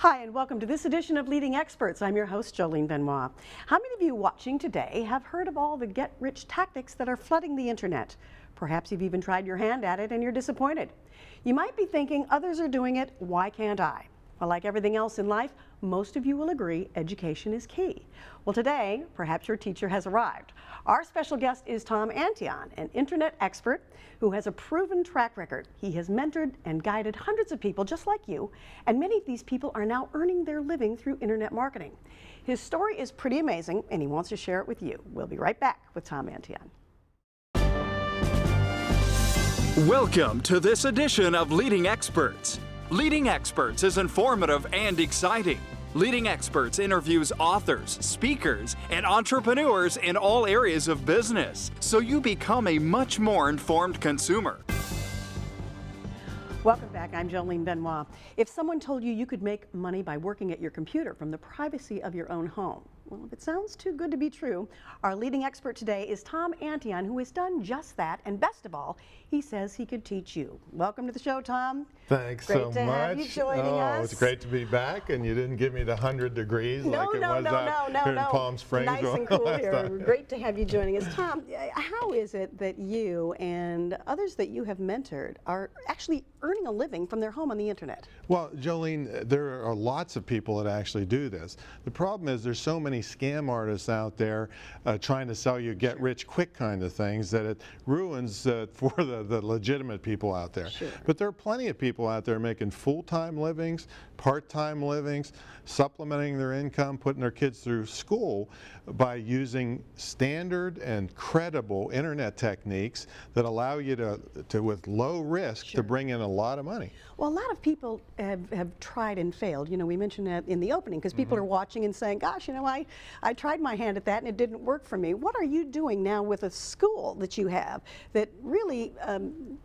Hi, and welcome to this edition of Leading Experts. I'm your host, Jolene Benoit. How many of you watching today have heard of all the get-rich tactics that are flooding the internet? Perhaps you've even tried your hand at it and you're disappointed. You might be thinking, others are doing it, why can't I? Well, like everything else in life, most of you will agree education is key. Well, today, perhaps your teacher has arrived. Our special guest is Tom Antion, an internet expert who has a proven track record. He has mentored and guided hundreds of people just like you, and many of these people are now earning their living through internet marketing. His story is pretty amazing, and he wants to share it with you. We'll be right back with Tom Antion. Welcome to this edition of Leading Experts. Leading Experts is informative and exciting. Leading Experts interviews authors, speakers, and entrepreneurs in all areas of business, so you become a much more informed consumer. Welcome back. I'm Jolene Benoit. If someone told you you could make money by working at your computer from the privacy of your own home, well, if it sounds too good to be true, our leading expert today is Tom Antion, who has done just that, and best of all, he says he could teach you. Welcome to the show, Tom. Thanks great so much. Great to have you joining us. It's great to be back, and you didn't give me the 100 degrees like it was out here in Palm Springs. Nice and cool here. Great to have you joining us. Tom, how is it that you and others that you have mentored are actually earning a living from their home on the internet? Well, Jolene, there are lots of people that actually do this. The problem is there's so many scam artists out there trying to sell you get-rich-quick kind of things that it ruins for the legitimate people out there. Sure. But there are plenty of people out there making full-time livings, part-time livings, supplementing their income, putting their kids through school by using standard and credible internet techniques that allow you to with low risk, to bring in a lot of money. Well, a lot of people have tried and failed. You know, we mentioned that in the opening because people are watching and saying, gosh, you know, I tried my hand at that and it didn't work for me. What are you doing now with a school that you have that really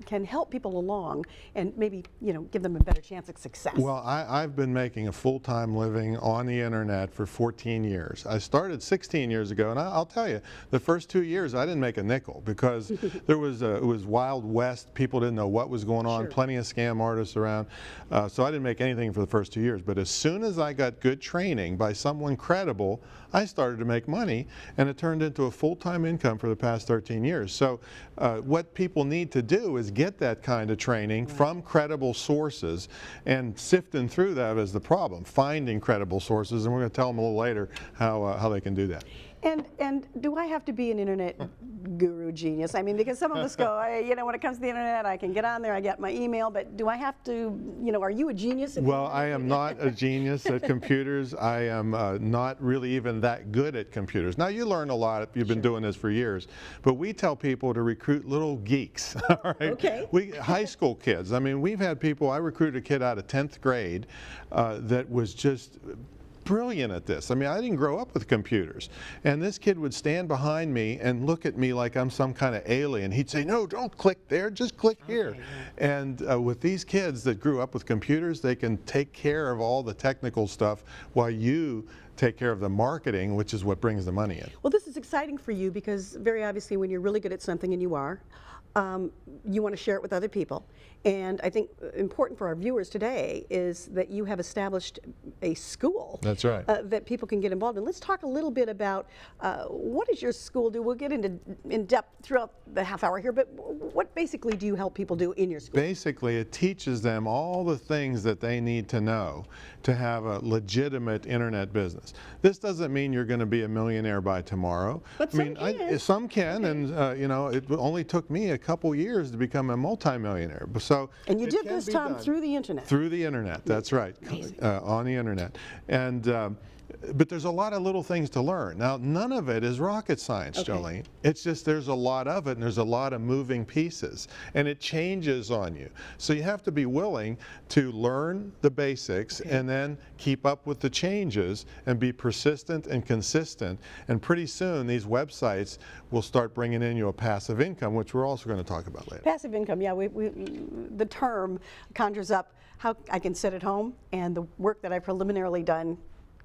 can help people along and maybe, you know, give them a better chance of success? Well, I've been making a full-time living on the internet for 14 years. I started 16 years ago, and I'll tell you, the first 2 years I didn't make a nickel because it was Wild West. People didn't know what was going on, plenty of scam artists around. So I didn't make anything for the first 2 years. But as soon as I got good training by someone credible, I started to make money, and it turned into a full-time income for the past 13 years. So what people need to do is get that kind of training from credible sources, and sifting through that is the problem, finding credible sources, and we're going to tell them a little later how they can do that. And do I have to be an internet guru genius? I mean, because some of us go, you know, when it comes to the internet, I can get on there, I get my email, but do I have to, you know, are you a genius? Well, I am not a genius at computers. I am not really even that good at computers. Now, you learn a lot if you've been doing this for years, but we tell people to recruit little geeks, all right? Okay. High school kids. I mean, we've had people, I recruited a kid out of 10th grade that was just brilliant at this. I mean, I didn't grow up with computers. And this kid would stand behind me and look at me like I'm some kind of alien. He'd say, no, don't click there, just click here. And with these kids that grew up with computers, they can take care of all the technical stuff while you take care of the marketing, which is what brings the money in. Well, this is exciting for you because very obviously when you're really good at something, and you are, you want to share it with other people. And I think important for our viewers today is that you have established a school. That's right. That people can get involved in. Let's talk a little bit about what does your school do? We'll get in depth throughout the half hour here, but what basically do you help people do in your school? Basically, it teaches them all the things that they need to know to have a legitimate internet business. This doesn't mean you're going to be a millionaire by tomorrow. But some can, and you know, it only took me a couple years to become a multimillionaire. So and you did this, Tom, through the internet. Through the internet, that's right, on the internet. And but there's a lot of little things to learn. Now, none of it is rocket science, Jolene. It's just there's a lot of it, and there's a lot of moving pieces, and it changes on you. So you have to be willing to learn the basics and then keep up with the changes and be persistent and consistent. And pretty soon, these websites will start bringing in you a passive income, which we're also going to talk about later. Passive income, yeah. The term conjures up how I can sit at home and the work that I've preliminarily done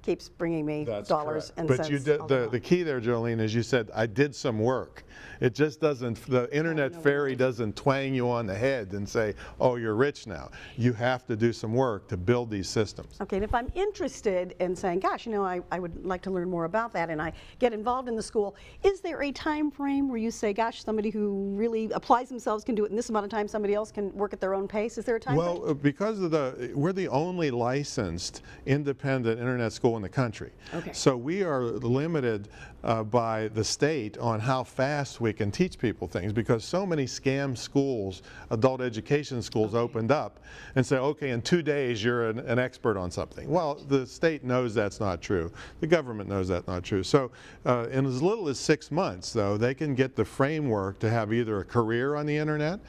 keeps bringing me That's dollars correct. and But cents. you did, all the along. key there, Jolene, is you said, I did some work. It just doesn't, the internet fairy doesn't twang you on the head and say, oh, you're rich now. You have to do some work to build these systems. Okay, and if I'm interested in saying, gosh, I would like to learn more about that, and I get involved in the school, is there a time frame where you say, gosh, somebody who really applies themselves can do it in this amount of time, somebody else can work at their own pace? Is there a time frame? Well, because of we're the only licensed independent internet school in the country. Okay. So we are limited by the state on how fast we can teach people things, because so many scam schools, adult education schools opened up and say, okay, in 2 days you're an expert on something. Well, the state knows that's not true. The government knows that's not true. So in as little as 6 months, though, they can get the framework to have either a career on the internet,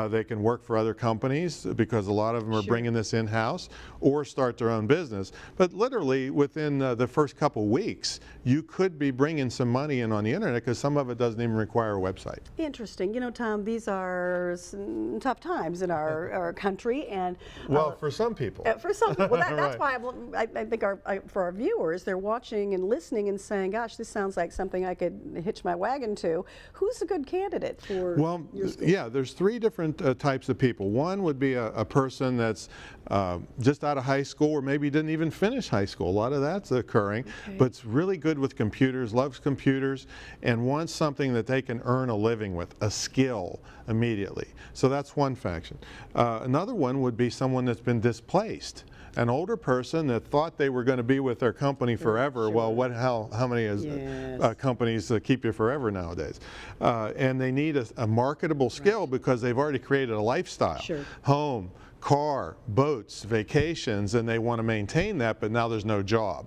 they can work for other companies, because a lot of them are bringing this in-house, or start their own business. But literally within the first couple weeks, you could be bringing some money in on the internet, because some of it doesn't even require a website. Interesting. You know, Tom, these are some tough times in our country, and Well, for some people. for some people, that's Right. why I think for our viewers, they're watching and listening and saying, gosh, this sounds like something I could hitch my wagon to. Who's a good candidate for Well, your school? yeah, there's three different types of people. One would be a person that's just out of high school, or maybe didn't even finish high school. A lot of that's occurring, but it's really good with computers, loves computers, and wants something that they can earn a living with, a skill immediately. So that's one faction. Another one would be someone that's been displaced. An older person that thought they were going to be with their company forever. Well, how many companies keep you forever nowadays? And they need a marketable skill, because they've already created a lifestyle. Home, car, boats, vacations, and they want to maintain that, but now there's no job.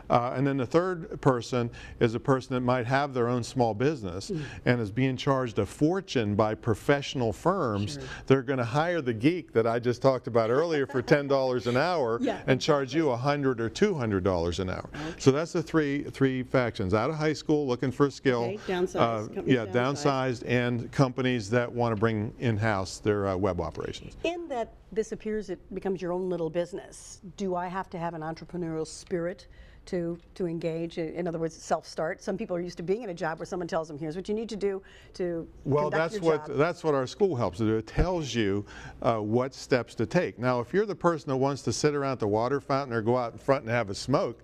And then the third person is a person that might have their own small business and is being charged a fortune by professional firms. They're going to hire the geek that I just talked about earlier for $10 an hour and charge you $100 or $200 an hour. So that's the three factions: out of high school, looking for a skill, downsized, companies downsized, and companies that want to bring in-house their web operations. In that this appears it becomes your own little business, do I have to have an entrepreneurial spirit to engage? In other words, self-start? Some people are used to being in a job where someone tells them, here's what you need to do to conduct your job. That's what our school helps to do. It tells you what steps to take. Now, if you're the person that wants to sit around at the water fountain or go out in front and have a smoke,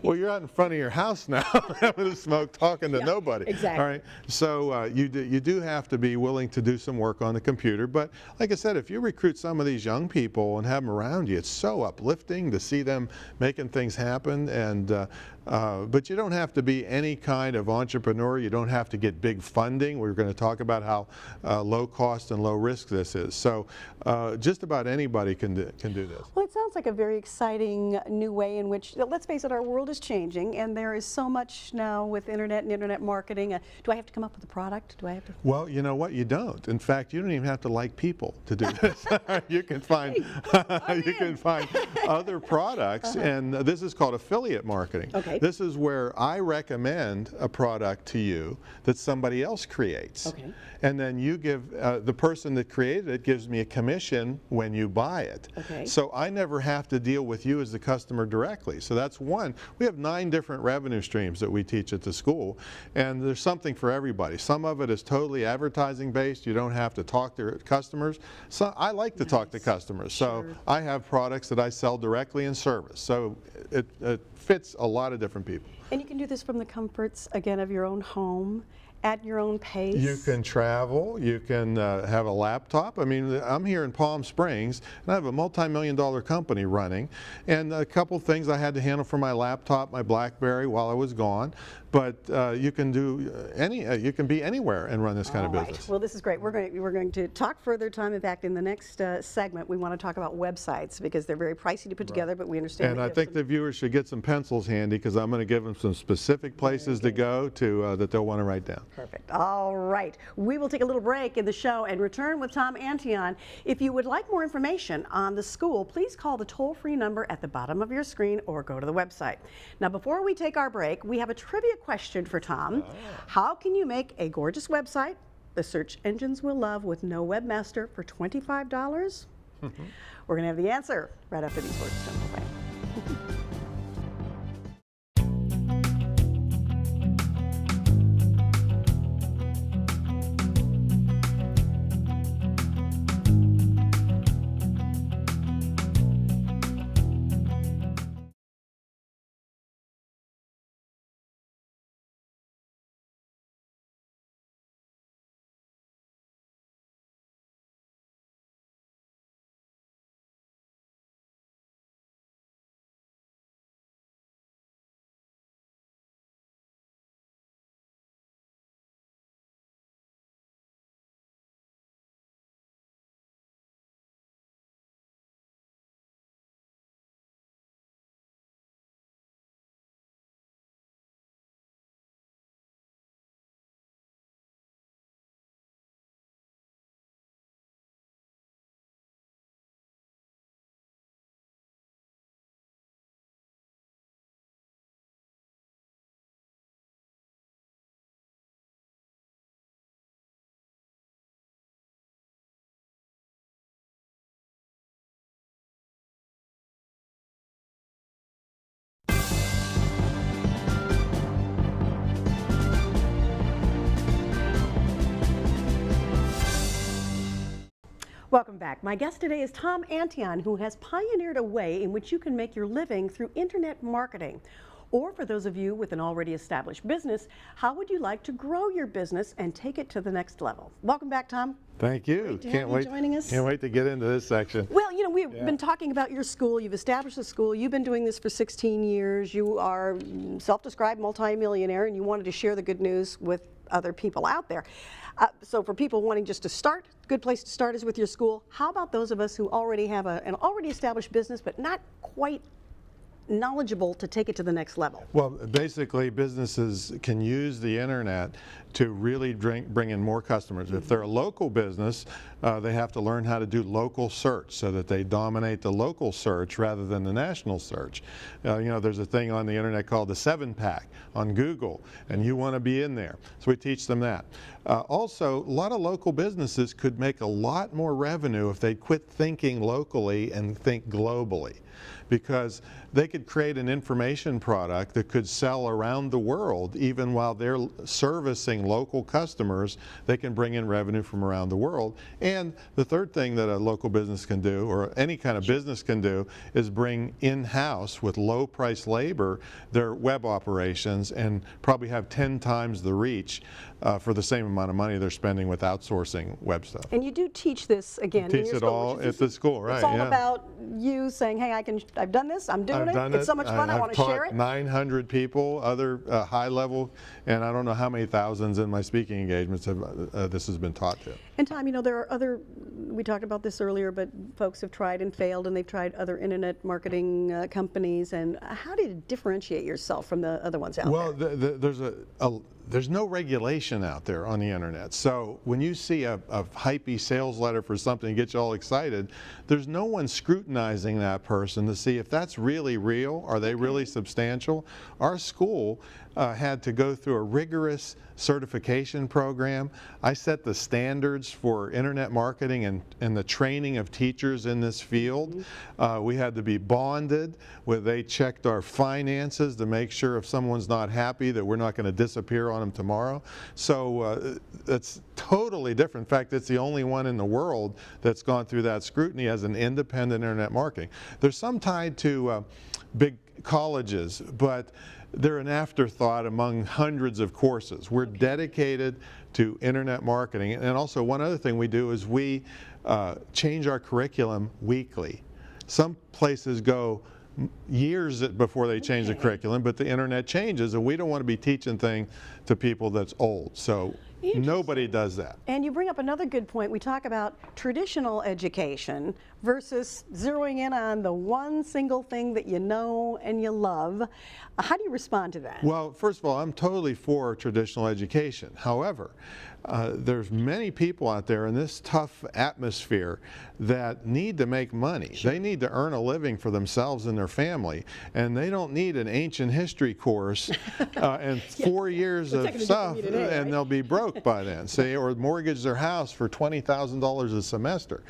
well, you're out in front of your house now having a smoke, talking to nobody. Exactly. All right. So you do have to be willing to do some work on the computer. But like I said, if you recruit some of these young people and have them around you, it's so uplifting to see them making things happen. But you don't have to be any kind of entrepreneur. You don't have to get big funding. We're going to talk about how low cost and low risk this is. So just about anybody can do this. Well, it sounds like a very exciting new way in which, let's face it, our world is changing, and there is so much now with internet and internet marketing. Do I have to come up with a product? Do I have to? Well, you know what? You don't. In fact, you don't even have to like people to do this. You can find other products, and this is called affiliate marketing. Okay. This is where I recommend a product to you that somebody else creates. Okay. And then you give, the person that created it gives me a commission when you buy it. Okay. So I never have to deal with you as the customer directly. So that's one. We have 9 different revenue streams that we teach at the school, and there's something for everybody. Some of it is totally advertising based. You don't have to talk to customers. So I like to talk to customers. So I have products that I sell directly in service. So it fits a lot of different people. And you can do this from the comforts, again, of your own home, at your own pace. You can travel, you can have a laptop. I mean, I'm here in Palm Springs, and I have a multi-million-dollar company running, and a couple things I had to handle for my laptop, my BlackBerry, while I was gone. But you can do you can be anywhere and run this kind of business. Well, this is great. We're going to talk further, Tom. In fact, in the next segment, we want to talk about websites, because they're very pricey to put together, but we understand. And I think the viewers should get some pencils handy, because I'm going to give them some specific places to go to that they'll want to write down. Perfect. All right. We will take a little break in the show and return with Tom Antion. If you would like more information on the school, please call the toll-free number at the bottom of your screen or go to the website. Now, before we take our break, we have a trivia question for Tom. How can you make a gorgeous website the search engines will love with no webmaster for $25? We're going to have the answer right after these words. Don't go away. Welcome back. My guest today is Tom Antion, who has pioneered a way in which you can make your living through internet marketing. Or for those of you with an already established business, how would you like to grow your business and take it to the next level? Welcome back, Tom. Thank you. Great to have you joining us. Can't wait to get into this section. Well, you know, we've been talking about your school. You've established a school. You've been doing this for 16 years. You are self-described multimillionaire, and you wanted to share the good news with other people out there. So for people wanting just to start, a good place to start is with your school. How about those of us who already have an already established business but not quite knowledgeable to take it to the next level? Well, basically, businesses can use the internet to really bring in more customers. If they're a local business, they have to learn how to do local search so that they dominate the local search rather than the national search. You know, there's a thing on the internet called the 7-pack on Google, and you want to be in there. So we teach them that. Also, a lot of local businesses could make a lot more revenue if they quit thinking locally and think globally, because they could create an information product that could sell around the world. Even while they're servicing local customers, they can bring in revenue from around the world. And the third thing that a local business can do, or any kind of business can do, is bring in-house with low-price labor their web operations and probably have 10 times the reach for the same amount of money they're spending with outsourcing web stuff. And you do teach this again in Teach your it school, all which is at the school, right? It's all yeah. about you saying, hey, I've done this, I'm doing I've done It's so much fun, I want to share it. I've taught 900 people, other high level, and I don't know how many thousands in my speaking engagements have, this has been taught to. And Tom, you know, there are other, we talked about this earlier, but folks have tried and failed, and they've tried other internet marketing companies. And how do you differentiate yourself from the other ones out there? Well, there's no regulation out there on the internet. So when you see a hypey sales letter for something that gets you all excited, there's no one scrutinizing that person to see if that's really real. Are they really substantial? Our school had to go through a rigorous certification program. I set the standards for internet marketing and the training of teachers in this field. We had to be bonded, where they checked our finances to make sure if someone's not happy that we're not going to disappear on them tomorrow. So it's totally different. In fact, it's the only one in the world that's gone through that scrutiny as an independent internet marketing. There's some tied to big colleges, but they're an afterthought among hundreds of courses. We're dedicated to internet marketing. And also one other thing we do is we change our curriculum weekly. Some places go years before they change the curriculum, but the internet changes, and we don't want to be teaching things to people that's old. So nobody does that. And you bring up another good point. We talk about traditional education versus zeroing in on the one single thing that you know and you love. How do you respond to that? Well, first of all, I'm totally for traditional education. However, there's many people out there in this tough atmosphere that need to make money. Sure. They need to earn a living for themselves and their family, and they don't need an ancient history course and 4 years of stuff, today, and right? They'll be broke by then, say, or mortgage their house for $20,000 a semester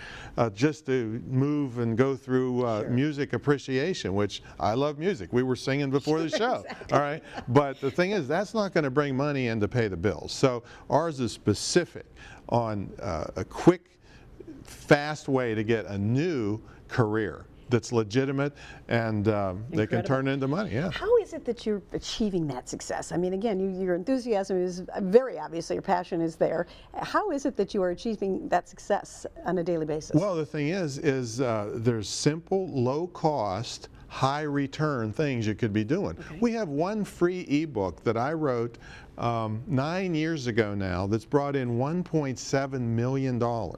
just to move and go through sure. music appreciation, which I love music. We were singing before the show, exactly. All right? But the thing is, that's not going to bring money in to pay the bills. So ours is specific on a quick, fast way to get a new career that's legitimate and they can turn into money. Yeah. How is it that you're achieving that success? I mean, again, your enthusiasm is very obvious. Your passion is there. How is it that you are achieving that success on a daily basis? Well, the thing is there's simple, low cost, high return things you could be doing. Okay. We have one free ebook that I wrote 9 years ago now that's brought in $1.7 million.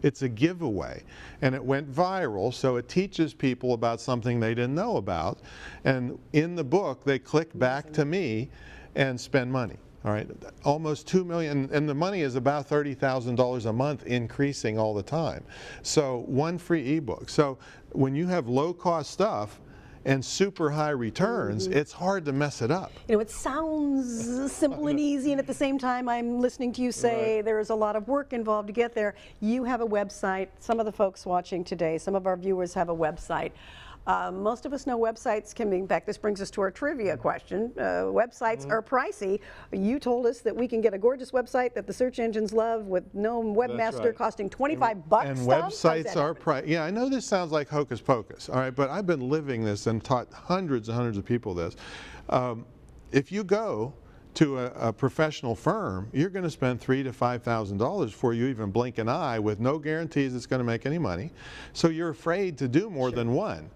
It's a giveaway, and it went viral, so it teaches people about something they didn't know about, and in the book they click back to me and spend money. All right, almost $2 million, and the money is about $30,000 a month, increasing all the time. So one free ebook. So when you have low-cost stuff and super high returns, it's hard to mess it up. You know, it sounds simple and easy, and at the same time, I'm listening to you say there is a lot of work involved to get there. You have a website. Some of the folks watching today, some of our viewers have a website. Most of us know websites can be, in fact, this brings us to our trivia question. Websites are pricey. You told us that we can get a gorgeous website that the search engines love with no webmaster right. costing 25 bucks. And Tom? How's websites that are happen? pricey. Yeah, I know this sounds like hocus pocus, all right, but I've been living this and taught hundreds and hundreds of people this. If you go to a professional firm, you're going to spend $3,000 to $5,000 before you even blink an eye, with no guarantees it's going to make any money. So you're afraid to do more than one.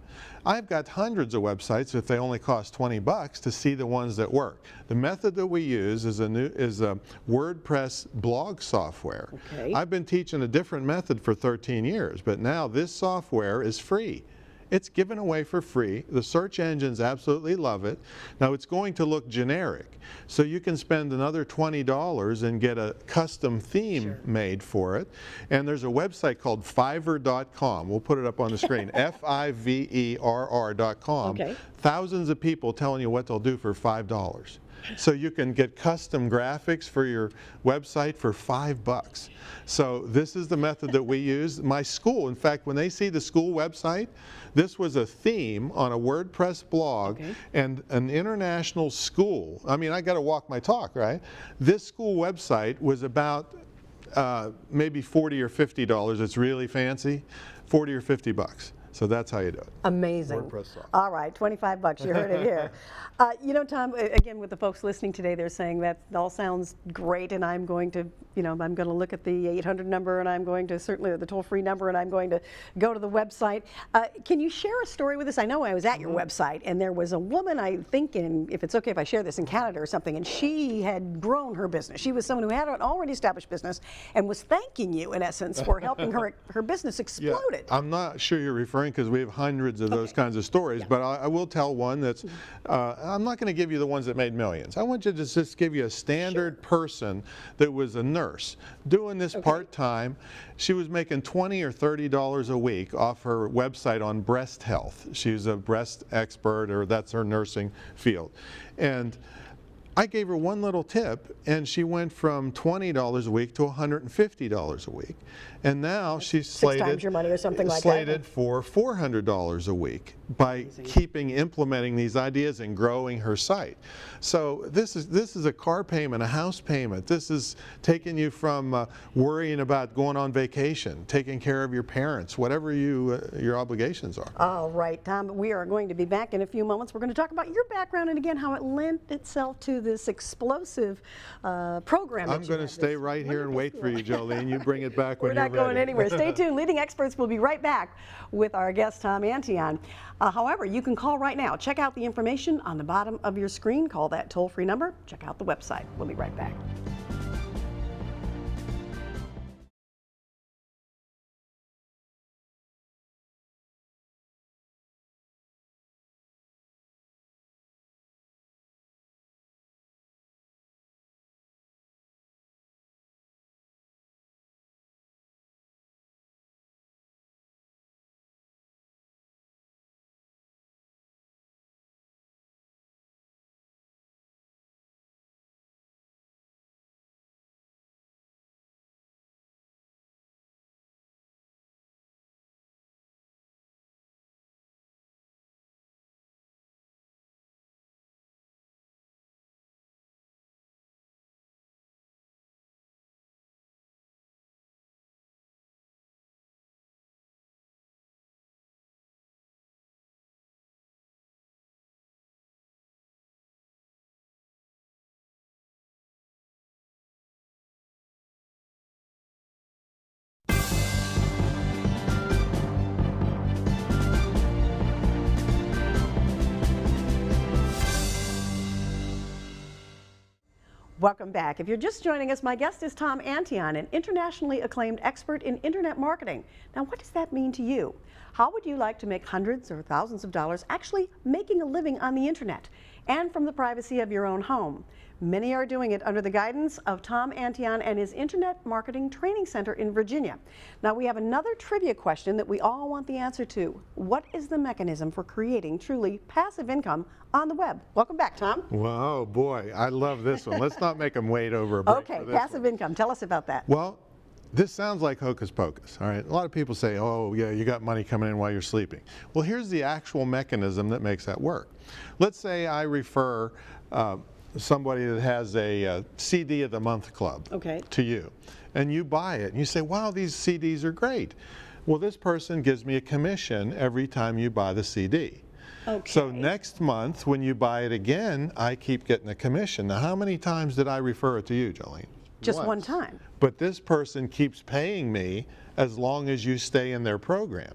I've got hundreds of websites, if they only cost 20 bucks, to see the ones that work. The method that we use is a WordPress blog software. Okay. I've been teaching a different method for 13 years, but now this software is free. It's given away for free. The search engines absolutely love it. Now it's going to look generic, so you can spend another $20 and get a custom theme made for it. And there's a website called Fiverr.com. We'll put it up on the screen. Fiverr.com. Okay. Thousands of people telling you what they'll do for $5. So you can get custom graphics for your website for $5. So this is the method that we use. My school, in fact, when they see the school website, this was a theme on a WordPress blog, and an international school. I mean, I got to walk my talk, right? This school website was about maybe $40 or $50. It's really fancy, 40 or 50 bucks. So that's how you do it. Amazing. WordPress software. All right, 25 bucks, you heard it here. You know, Tom, again, with the folks listening today, they're saying that all sounds great, and I'm going to, I'm going to look at the 800 number, and I'm going to certainly the toll-free number, and I'm going to go to the website. Can you share a story with us? I know I was at your website, and there was a woman, I think, if it's okay if I share this, in Canada or something, and she had grown her business. She was someone who had an already established business and was thanking you, in essence, for helping her business exploded. Yeah, I'm not sure you're referring, because we have hundreds of those kinds of stories, but I will tell one that's, I'm not going to give you the ones that made millions. I want you to just give you a standard person that was a nurse doing this part-time. She was making $20 or $30 a week off her website on breast health. She's a breast expert, or that's her nursing field. And I gave her one little tip, and she went from $20 a week to $150 a week. And now she's slated, 6 times your money or something like that. slated for $400 a week by implementing these ideas and growing her site. So this is a car payment, a house payment. This is taking you from worrying about going on vacation, taking care of your parents, whatever your obligations are. All right, Tom, we are going to be back in a few moments. We're going to talk about your background and, again, how it lent itself to this explosive program. I'm going to stay right here and wait for you, Jolene. You bring it back when you're ready. We're not going anywhere. Stay tuned. Leading Experts will be right back with our guest, Tom Antion. However, you can call right now. Check out the information on the bottom of your screen. Call that toll-free number. Check out the website. We'll be right back. Welcome back. If you're just joining us, my guest is Tom Antion, an internationally acclaimed expert in internet marketing. Now, what does that mean to you? How would you like to make hundreds or thousands of dollars actually making a living on the internet and from the privacy of your own home? Many are doing it under the guidance of Tom Antion and his Internet Marketing Training Center in Virginia. Now, we have another trivia question that we all want the answer to. What is the mechanism for creating truly passive income on the web? Welcome back, Tom. Wow, boy, I love this one. Let's not make them wait over a break. Okay, for this passive one. income. Tell us about that. Well, This sounds like hocus pocus, all right? A lot of people say, oh, yeah, you got money coming in while you're sleeping. Well, here's the actual mechanism that makes that work. Let's say I refer somebody that has a CD of the month club to you, and you buy it, and you say, wow, these CDs are great. Well, this person gives me a commission every time you buy the CD. So next month, when you buy it again, I keep getting a commission. Now, how many times did I refer it to you, Jolene? Just one time. But this person keeps paying me as long as you stay in their program.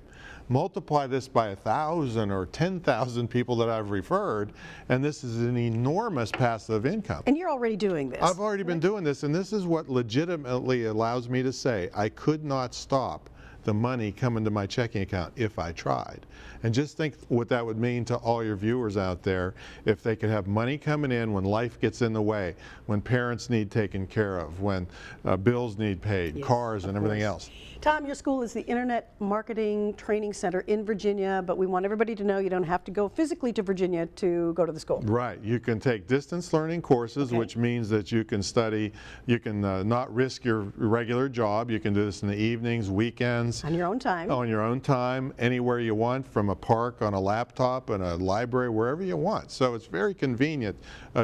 Multiply this by 1,000 or 10,000 people that I've referred, and this is an enormous passive income. And you're already doing this. I've already been doing this, and this is what legitimately allows me to say I could not stop the money coming to my checking account if I tried. And just think what that would mean to all your viewers out there if they could have money coming in when life gets in the way, when parents need taken care of, when bills need paid, cars and everything else. Tom, your school is the Internet Marketing Training Center in Virginia, but we want everybody to know you don't have to go physically to Virginia to go to the school. Right. You can take distance learning courses, which means that you can study, you can not risk your regular job. You can do this in the evenings, weekends. On your own time. On your own time, anywhere you want, from a park, on a laptop, in a library, wherever you want. So it's very convenient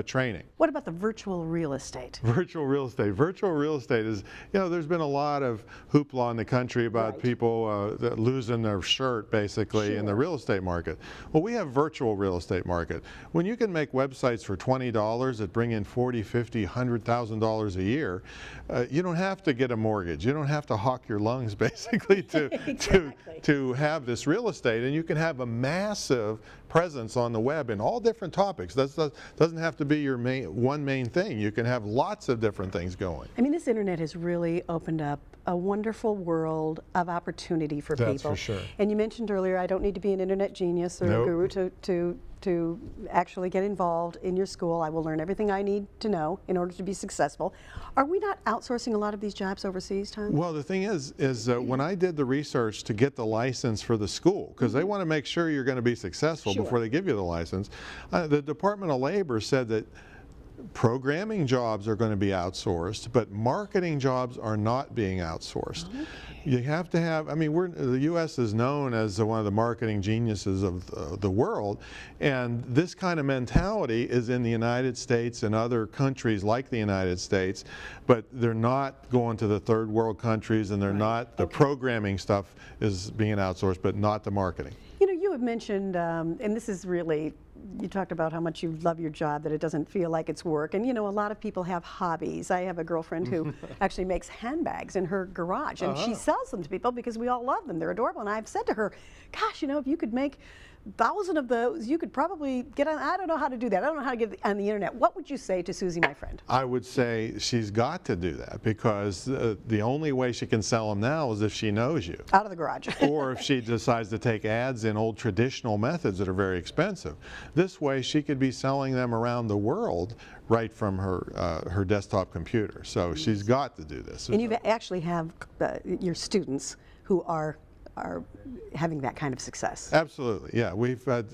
training. What about the virtual real estate? Virtual real estate. Virtual real estate is, you know, there's been a lot of hoopla in the country about people losing their shirt, basically, in the real estate market. Well, we have virtual real estate market. When you can make websites for $20 that bring in $40, $50, $100,000 a year, you don't have to get a mortgage. You don't have to hawk your lungs, basically, to have this real estate, and you can have a massive presence on the web in all different topics. That doesn't have to be your one main thing. You can have lots of different things going. I mean, this internet has really opened up a wonderful world of opportunity for people. That's for sure. And you mentioned earlier, I don't need to be an internet genius or a guru to actually get involved in your school. I will learn everything I need to know in order to be successful. Are we not outsourcing a lot of these jobs overseas, Tom? Well, the thing is when I did the research to get the license for the school, because they want to make sure you're going to be successful before they give you the license, the Department of Labor said that programming jobs are going to be outsourced, but marketing jobs are not being outsourced. You have to have, I mean, the U.S. is known as one of the marketing geniuses of the world, and this kind of mentality is in the United States and other countries like the United States, but they're not going to the third world countries, and they're not, the programming stuff is being outsourced, but not the marketing. You know, you had mentioned, and this is really, you talked about how much you love your job, that it doesn't feel like it's work. And you know, a lot of people have hobbies. I have a girlfriend who actually makes handbags in her garage, and she sells them to people because we all love them. They're adorable. And I've said to her, gosh, you know, if you could make 1,000 of those, you could probably get on. I don't know how to do that. I don't know how to get on the internet. What would you say to Susie, my friend? I would say she's got to do that, because the only way she can sell them now is if she knows you. Out of the garage. Or if she decides to take ads in old traditional methods that are very expensive. This way she could be selling them around the world right from her desktop computer. So she's got to do this. And you actually have your students who are having that kind of success. Absolutely, yeah. We've had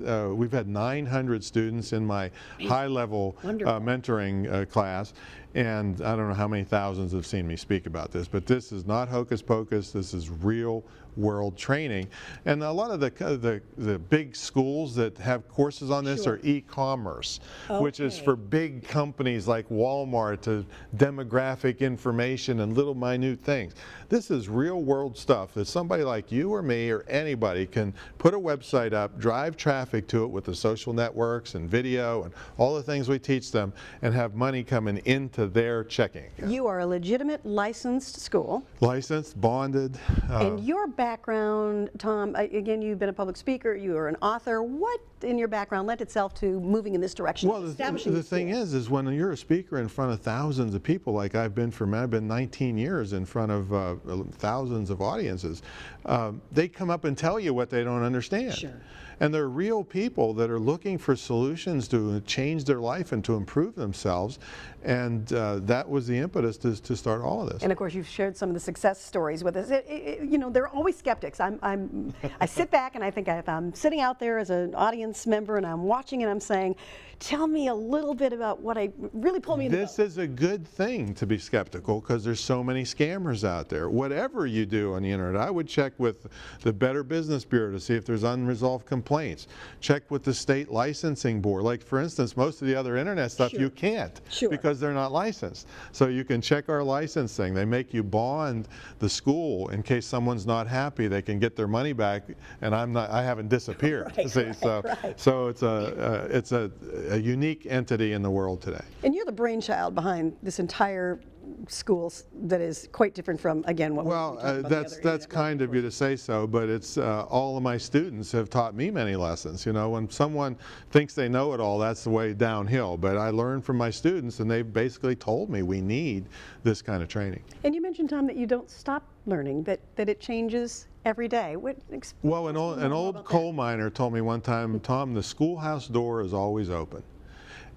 900 students in my high-level mentoring class, and I don't know how many thousands have seen me speak about this, but this is not hocus pocus. This is real world training. And a lot of the big schools that have courses on this are e-commerce, which is for big companies like Walmart, to demographic information and little minute things. This is real world stuff that somebody like you or me or anybody can put a website up, drive traffic to it with the social networks and video and all the things we teach them, and have money coming into their checking account. You are a legitimate licensed school. Licensed, bonded. And your background, Tom, again, you've been a public speaker, you are an author. What in your background lent itself to moving in this direction? Well, the thing is when you're a speaker in front of thousands of people, like I've been 19 years in front of thousands of audiences, they come up and tell you what they don't understand. Sure. And they're real people that are looking for solutions to change their life and to improve themselves. And that was the impetus to start all of this. And of course, you've shared some of the success stories with us. You know, there are always skeptics. I sit back and I think if I'm sitting out there as an audience member and I'm watching and I'm saying, tell me a little bit about what really pulled me into This is a good thing to be skeptical because there's so many scammers out there. Whatever you do on the internet, I would check with the Better Business Bureau to see if there's unresolved complaints. Check with the state licensing board. Like for instance, most of the other internet stuff you can't because they're not licensed. So you can check our licensing. They make you bond the school in case someone's not happy. They can get their money back, and I haven't disappeared. So it's a unique entity in the world today. And you're the brainchild behind this entire school that is quite different from, again, what well, we talked about that's kind of you to say so, but it's all of my students have taught me many lessons. You know, when someone thinks they know it all, that's the way downhill. But I learned from my students, and they basically told me we need this kind of training. And you mentioned, Tom, that you don't stop learning, that it changes every day. Well, an old coal miner told me one time, Tom, the schoolhouse door is always open.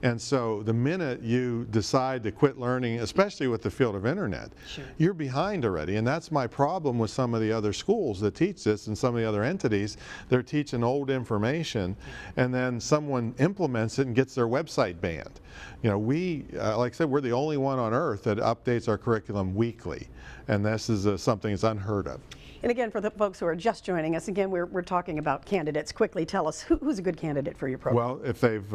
And so the minute you decide to quit learning, especially with the field of internet, you're behind already. And that's my problem with some of the other schools that teach this and some of the other entities. They're teaching old information, and then someone implements it and gets their website banned. You know, like I said, we're the only one on earth that updates our curriculum weekly. And this is something that's unheard of. And again, for the folks who are just joining us, again, we're talking about candidates. Quickly tell us, who's a good candidate for your program? Well, if they've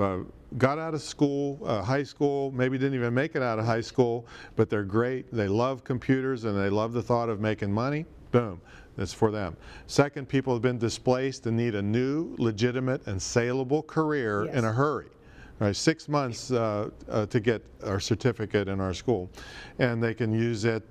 got out of school, high school, maybe didn't even make it out of high school, but they're great, they love computers, and they love the thought of making money, boom, that's for them. Second, people have been displaced and need a new, legitimate, and saleable career in a hurry. Right, 6 months to get our certificate in our school, and they can use it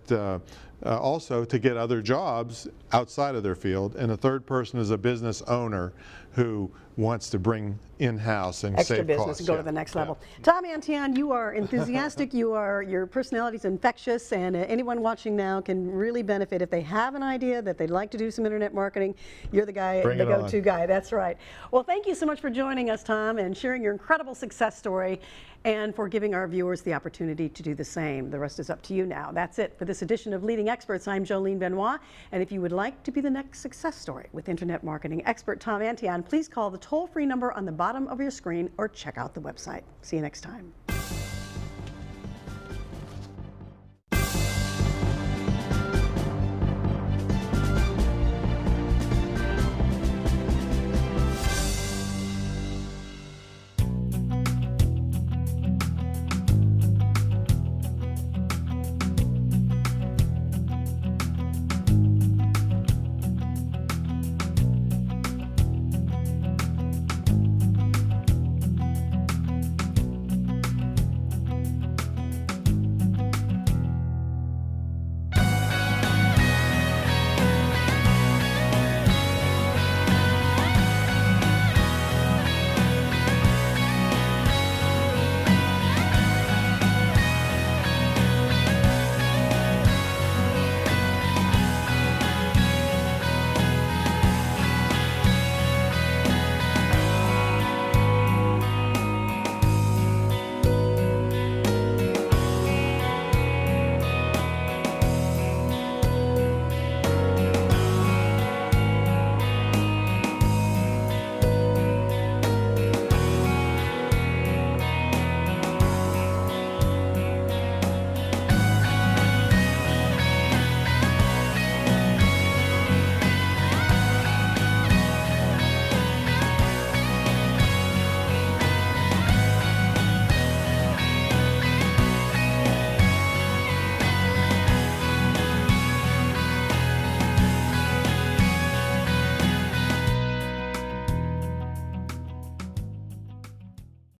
also to get other jobs outside of their field. And the third person is a business owner who wants to bring in-house and extra save business costs. and go to the next level. Tom Antion, you are enthusiastic, your personality is infectious, and anyone watching now can really benefit if they have an idea that they'd like to do some internet marketing. You're the guy, the go-to guy. That's right. Well, thank you so much for joining us, Tom, and sharing your incredible success story, and for giving our viewers the opportunity to do the same. The rest is up to you now. That's it for this edition of Leading Experts. I'm Jolene Benoit, and if you would like to be the next success story with internet marketing expert Tom Antion, please call the toll-free number on the bottom of your screen or check out the website. See you next time.